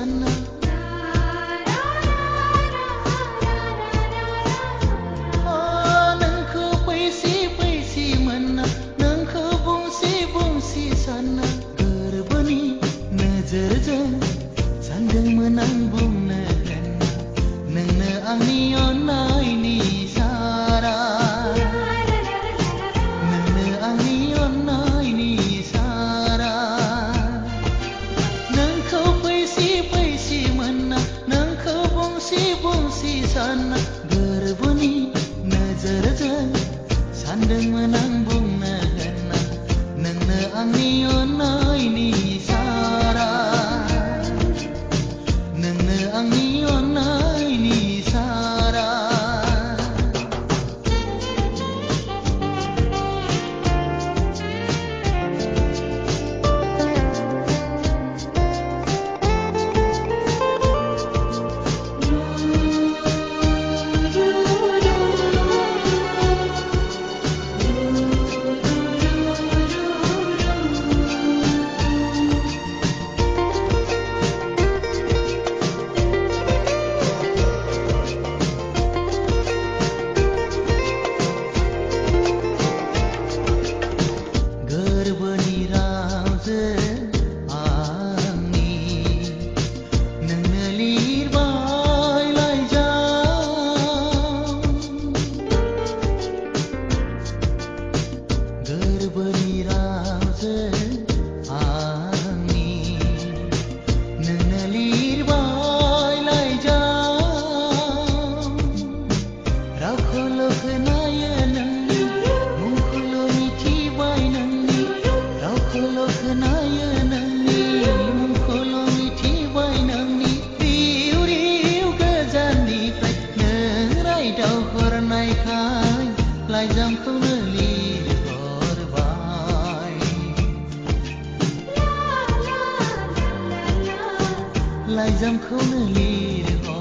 sana नोंखौ बैसि मोना नोंखौ बुंसि साना गोरबोनि नोजोरजों सानदोंमोन आं बुंनो होनना नोंनो आंनि अननायनि सारा नोंनो आंनि अननायनि सारा नोंखौ बैसि मोना नोंखौ बुंसि साना गोरबोनि नोजोरजों सानदोंमोन आं बुंनो होनना नोंनो आंनि अननायनि सारा नोंनो आंनि अननायनि सारा गोरबोनि रावजों आंनि नोंनो लिरबाय लाइजाम गोरबोनि रावजों आंनि नोंनो लिरबाय लाइजाम रावखौल' खोनायो नोंनि मुंखौल' मिथिबाय नोंनि रावखौल' खोनायो नोंनि मुंखौल' मिथिबाय नोंनि रिउ गोजाननिफ्राय नों रायदाव हरनायखाय लाइजामखौनो लिरहरबाय लाइजामखौनो लिरहरबाय